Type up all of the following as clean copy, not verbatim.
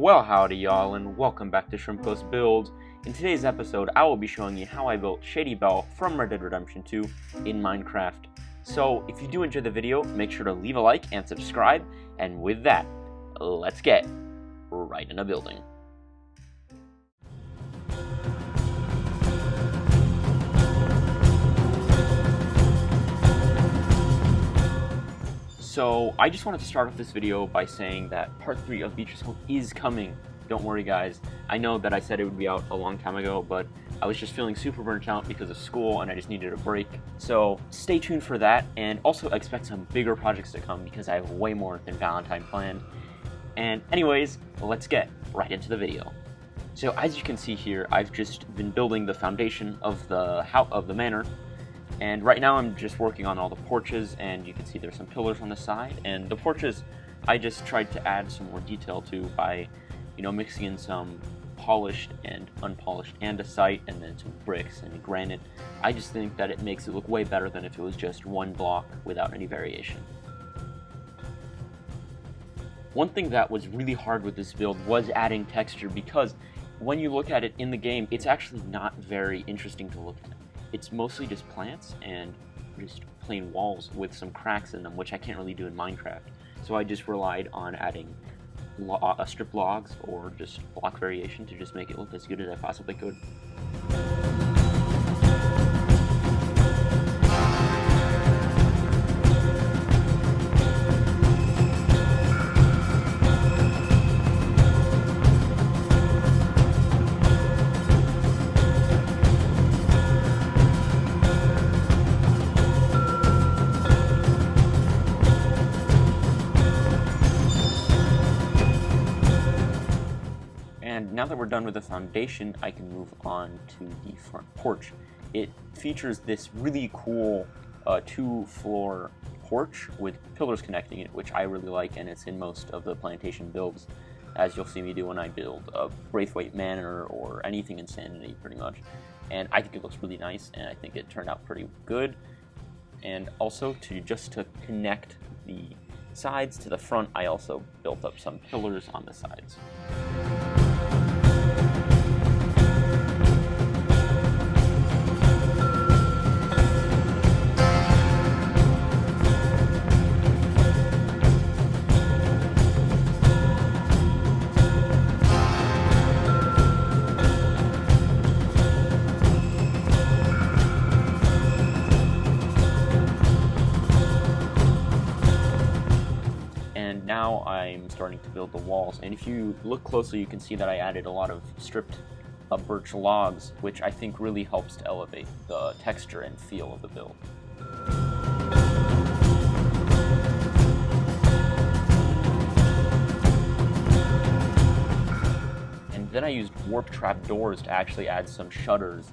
Well, howdy y'all, and welcome back to Shrimp Ghost Builds. In today's episode, I will be showing you how I built Shady Belle from Red Dead Redemption 2 in Minecraft. So, if you do enjoy the video, make sure to leave a like and subscribe, and with that, let's get right into building. So, I just wanted to start off this video by saying that part 3 of Beatrice Home is coming. Don't worry guys, I know that I said it would be out a long time ago, but I was just feeling super burnt out because of school and I just needed a break. So stay tuned for that, and also expect some bigger projects to come because I have way more than Valentine planned. And anyways, let's get right into the video. So as you can see here, I've just been building the foundation of the manor. And right now I'm just working on all the porches, and you can see there's some pillars on the side. And the porches, I just tried to add some more detail to by, mixing in some polished and unpolished andesite, and then some bricks and granite. I just think that it makes it look way better than if it was just one block without any variation. One thing that was really hard with this build was adding texture, because when you look at it in the game, it's actually not very interesting to look at. It's mostly just plants and just plain walls with some cracks in them, which I can't really do in Minecraft. So I just relied on adding strip logs or just block variation to just make it look as good as I possibly could. And now that we're done with the foundation, I can move on to the front porch. It features this really cool 2-floor porch with pillars connecting it, which I really like, and it's in most of the plantation builds, as you'll see me do when I build a Braithwaite Manor or anything Insanity, pretty much. And I think it looks really nice, and I think it turned out pretty good. And also, to connect the sides to the front, I also built up some pillars on the sides. Now I'm starting to build the walls, and if you look closely you can see that I added a lot of stripped birch logs, which I think really helps to elevate the texture and feel of the build. And then I used warp trap doors to actually add some shutters,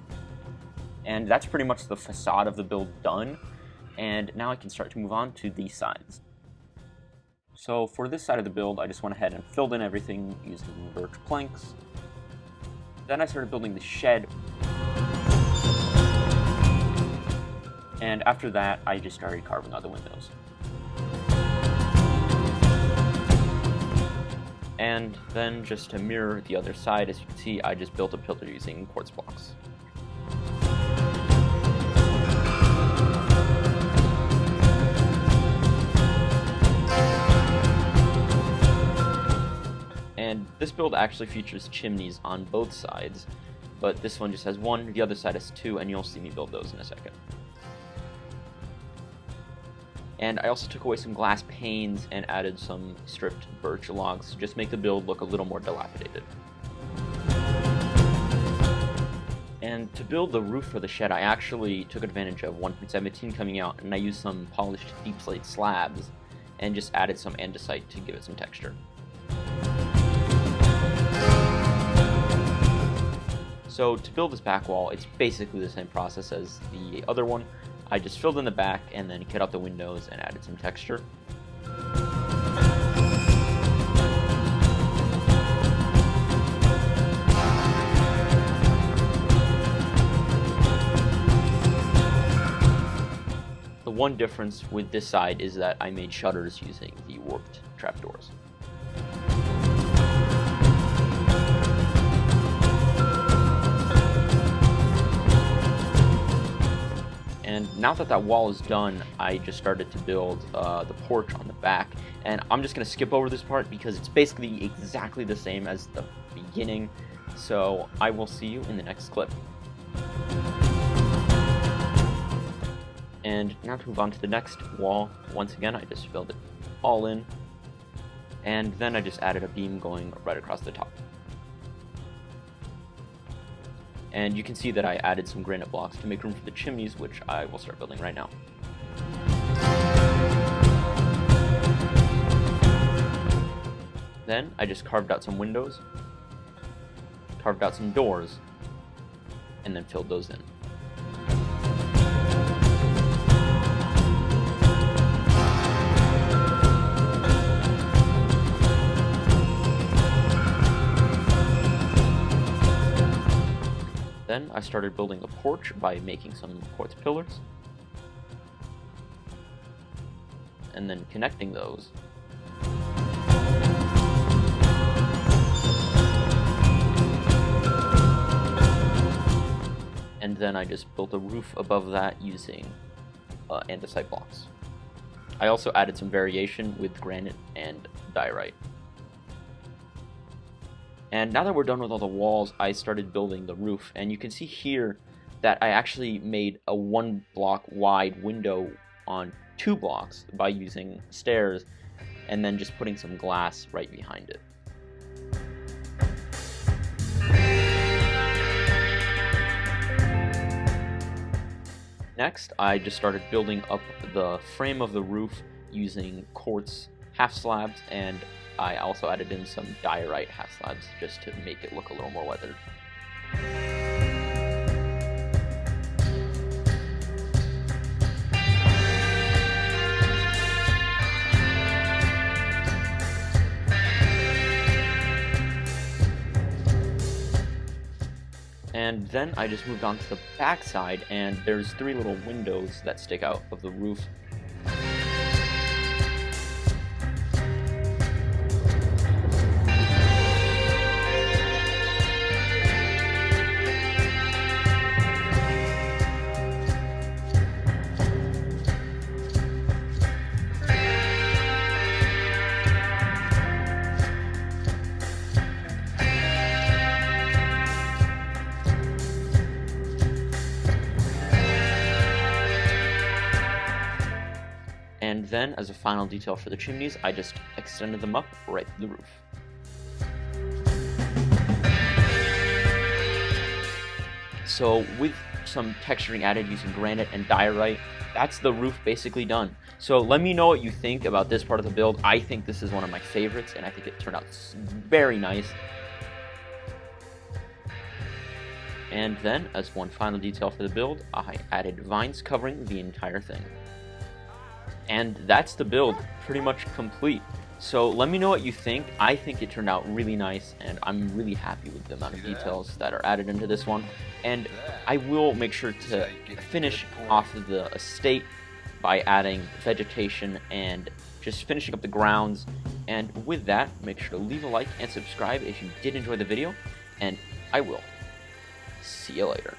and that's pretty much the facade of the build done. And now I can start to move on to these sides. So for this side of the build, I just went ahead and filled in everything using birch planks. Then I started building the shed. And after that, I just started carving out the windows. And then just to mirror the other side, as you can see, I just built a pillar using quartz blocks. And this build actually features chimneys on both sides, but this one just has one, the other side has two, and you'll see me build those in a second. And I also took away some glass panes and added some stripped birch logs to just make the build look a little more dilapidated. And to build the roof for the shed, I actually took advantage of 1.17 coming out, and I used some polished deep slate slabs and just added some andesite to give it some texture. So to build this back wall, it's basically the same process as the other one. I just filled in the back and then cut out the windows and added some texture. The one difference with this side is that I made shutters using the warped trapdoors. now that that wall is done, I just started to build the porch on the back, and I'm just going to skip over this part because it's basically exactly the same as the beginning, so I will see you in the next clip. And now to move on to the next wall, once again I just filled it all in, and then I just added a beam going right across the top. And you can see that I added some granite blocks to make room for the chimneys, which I will start building right now. Then I just carved out some windows, carved out some doors, and then filled those in. Then I started building the porch by making some quartz pillars, and then connecting those. And then I just built a roof above that using andesite blocks. I also added some variation with granite and diorite. And now that we're done with all the walls, I started building the roof, and you can see here that I actually made a 1 block wide window on 2 blocks by using stairs and then just putting some glass right behind it. Next, I just started building up the frame of the roof using quartz half slabs, and I also added in some diorite half slabs just to make it look a little more weathered. And then I just moved on to the back side, and there's 3 little windows that stick out of the roof. And then, as a final detail for the chimneys, I just extended them up right through the roof. So with some texturing added using granite and diorite, that's the roof basically done. So let me know what you think about this part of the build. I think this is one of my favorites, and I think it turned out very nice. And then, as one final detail for the build, I added vines covering the entire thing. And that's the build, pretty much complete. So let me know what you think. I think it turned out really nice, and I'm really happy with the amount of details that are added into this one. And I will make sure to finish off the estate by adding vegetation and just finishing up the grounds. And with that, make sure to leave a like and subscribe if you did enjoy the video, and I will see you later.